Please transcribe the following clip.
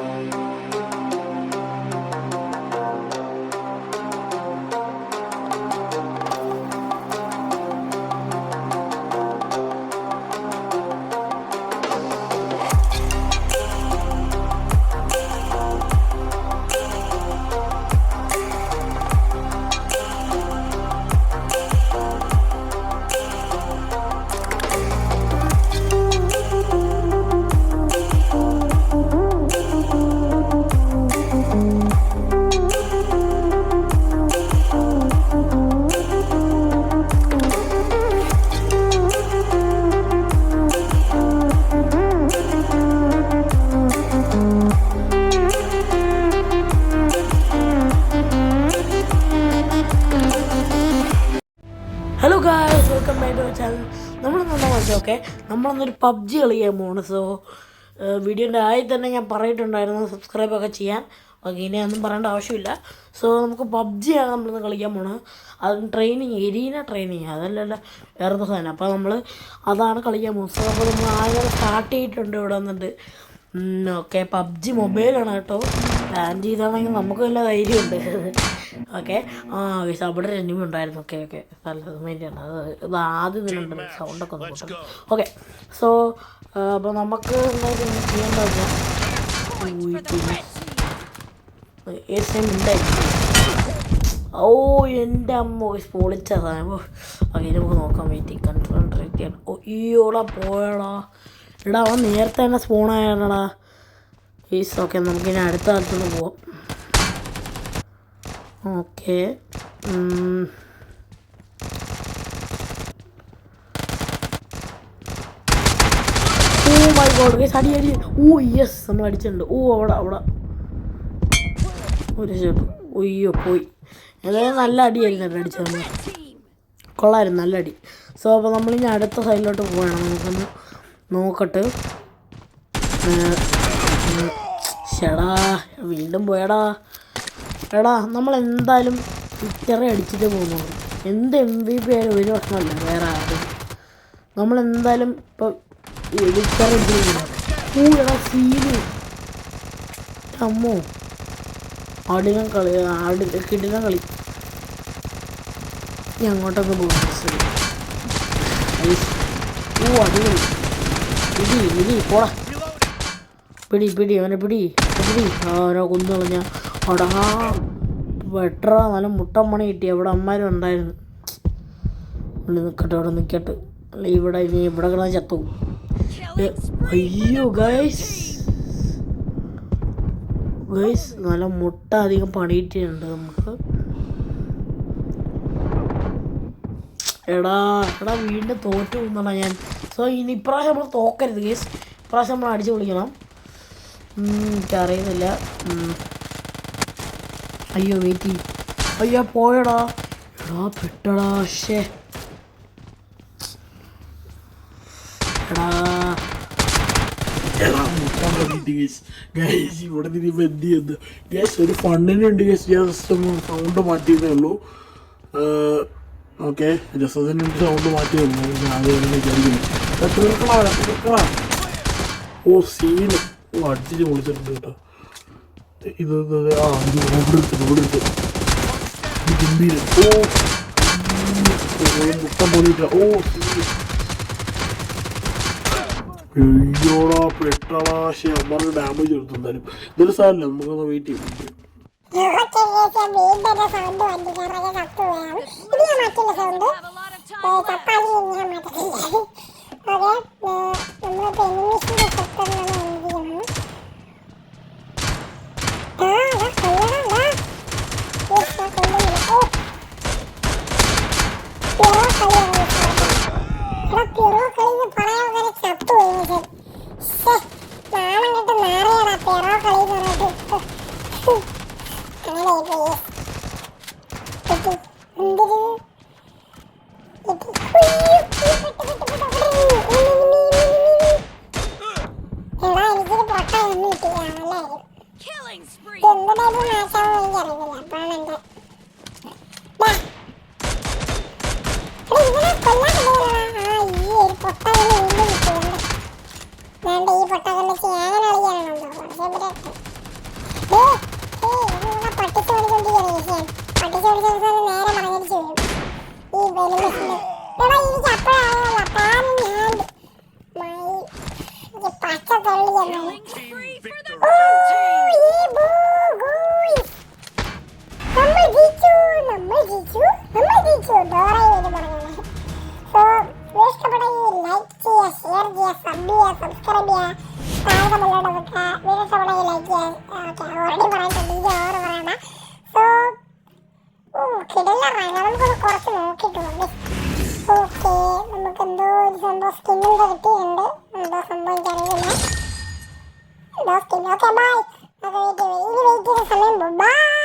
Hello guys, welcome back to channel. നമ്മളൊന്നൊരു PUBG കളിക്കാൻ പോകണം. സോ വീഡിയോൻ്റെ ആയി തന്നെ ഞാൻ പറഞ്ഞിട്ടുണ്ടായിരുന്നു സബ്സ്ക്രൈബൊക്കെ ചെയ്യാൻ. ഓക്കെ, ഇനി ഒന്നും പറയേണ്ട ആവശ്യമില്ല. സോ നമുക്ക് പബ്ജിയാണ് നമ്മളിന്ന് കളിക്കാൻ പോണത്. അതും ട്രെയിനിങ്, എരീന ട്രെയിനിങ്, അതല്ലല്ല വേറെ സാധനം. അപ്പോൾ നമ്മൾ അതാണ് കളിക്കാൻ പോകുന്നത്. സോ അപ്പോൾ നമ്മൾ ആദ്യം സ്റ്റാർട്ട് ചെയ്തിട്ടുണ്ട് ഇവിടെ വന്നിട്ട്. ഓക്കെ, പബ്ജി മൊബൈലാണ് കേട്ടോ. ബാൻ ചെയ്താണെങ്കിൽ നമുക്ക് വല്ല ധൈര്യമുണ്ട്. ഓക്കെ, ഗൈസ് അവിടെ ഒരു എനിമി ഉണ്ടായിരുന്നു. ഓക്കെ ഓക്കെ, നല്ലത് മെയിൻ്റാണ്. ഇത് ആദ്യം ഇതിലുണ്ട്, സൗണ്ടൊക്കെ ഒന്ന് കൂട്ടണം. ഓക്കെ, സോ അപ്പോൾ നമുക്ക് എന്തായാലും ചെയ്യേണ്ടത് ഓ എൻ്റെ അമ്മ പൊളിച്ച സാധനം. ഓക്കെ, നമുക്ക് നോക്കാൻ വേണ്ടി കൺസെൻട്രേറ്റ് ചെയ്യണം. ഓ ഈയോടാ പോയടാ, എടാ അവൻ നേരത്തെ തന്നെ സ്പോണായടാ. ഈസ് ഓക്കെ, നമുക്കിനി അടുത്ത കാലത്തൊന്ന് പോവാം. Okay, oh my god guys, അടി അടി. ഓ യെസ്, നമ്മൾ അടിച്ചിട്ടുണ്ട്. ഓ അവിടെ ഒരു ഷോട്ട്. ഒയ്യോ പോയി. ഏതായാലും നല്ല അടിയായിരുന്നു അടിച്ചത്. നമ്മൾ കൊള്ളായിരുന്നു, നല്ല അടി. സോ അപ്പോൾ നമ്മളിനി അടുത്ത സൈഡിലോട്ട് പോകണം. നമുക്കൊന്ന് നോക്കട്ടെ. ഷെടാ വീണ്ടും പോയടാ. എടാ നമ്മളെന്തായാലും ഇത്ര അടിച്ചിട്ട് പോകുന്നുള്ളൂ. എന്ത് MVP ആയാലും ഒരു പ്രശ്നമല്ല വേറെ ആരും. നമ്മളെന്തായാലും ഇപ്പം ഇത്ര അടിച്ചിരിക്കണം. എടാ സീന് അമ്മോ, ആടിനം കളി, കിടിലം കളി. ഇനി അങ്ങോട്ടൊക്കെ പോകും. ഓ അടിപൊളി. പിടി പോടാ, പിടി അവനെ പിടി. അവനെ കൊന്നു കളഞ്ഞ അവിടെ വെട്ടറ നല്ല മുട്ടമ്മണി കിട്ടി. അവിടെ അമ്മമാരും ഉണ്ടായിരുന്നു. അവിടെ നിൽക്കട്ടെ. അല്ല ഇവിടെ കിടന്ന് ചത്തു. അയ്യോ ഗൈസ് നല്ല മുട്ട അധികം പണിയിട്ടുണ്ട് നമുക്ക്. എടാ വീണ്ടും തോറ്റു പോകുന്നതാണ് ഞാൻ. സോ ഇനി ഇപ്രാവശ്യം നമ്മൾ തോക്കരുത് ഗൈസ്. ഇപ്രാവശ്യം നമ്മൾ അടിച്ചു വിളിക്കണം. എനിക്കറിയുന്നില്ല. അയ്യോ വെയിറ്റ്. അയ്യോ പോയടാ. പെട്ടടാ. ഷേ ഇവിടെ തിരിയുമ്പോൾ എന്ത് ചെയ്യുന്നത് ഗ്യാസ് ഒരു ഫണ്ടിനുണ്ട്. സൗണ്ട് മാറ്റിയതേ ഉള്ളൂ. ഓക്കെ, ജസത്തിന് സൗണ്ട് മാറ്റി തന്നു. ഞാൻ വിചാരിക്കുന്നു ഓ സീന് അടിച്ചിട്ട് വിളിച്ചിട്ടുണ്ട് കേട്ടോ. ഇത് റോഡെടുത്ത് ഗംഭീരം. മുട്ടം പോലിട്ട. ഓ അയ്യോടാ പെട്ടടാ. അമ്മമാർക്ക് ഡാമേജ് എടുത്തു. എന്തായാലും ഇതൊരു സാധനമില്ല, നമുക്കൊന്ന് വെയിറ്റ് ചെയ്യും. ഈ പൊട്ടകല്ല ചെയ്യാൻ കളിക്കാനാണോ? പട്ടിച്ച് ഓടിക്കൊണ്ടിരിക്കുകയാണ് പട്ടിച്ച് ഓടിച്ചത് നേരെ മറങ്ങടിച്ച് വരും ഈ ബലൂൺ എടാ എനിക്ക് അപ്പോഴാണ് പാനും ഞാൻ പച്ച തള്ളി നമ്മൾ ജയിച്ചു ഡോറയിൽ പറഞ്ഞത് സോ ഇഷ്ടപ്പെട്ടെങ്കിൽ ലൈക്ക് ചെയ്യുക ഷെയർ ചെയ്യുക സബ് ചെയ്യുക സബ്സ്ക്രൈബ് ചെയ്യുക താഴെ മുന്നോട്ട് വെക്കുക വീഡിയോ ഇഷ്ടപ്പെട്ടെങ്കിൽ ലൈക്ക് ചെയ്യുക ഓക്കെ ഓൾറെഡി പറഞ്ഞിട്ടുണ്ട് ഇത് ഓവർ പറയണ്ട സോ കിടല്ല നമുക്കൊന്ന് കുറച്ച് നോക്കിയിട്ടുണ്ട് ഓക്കെ നമുക്ക് എന്തോ ഒരു സംഭവം സ്കിന്നെന്തോ കിട്ടിയിട്ടുണ്ട് എന്തോ സംഭവം എനിക്കറിയില്ല എന്തോ സ്കിൻ ഓക്കെ ബൈ ഇനി വെയിറ്റ് ചെയ്ത സമയം ബൈ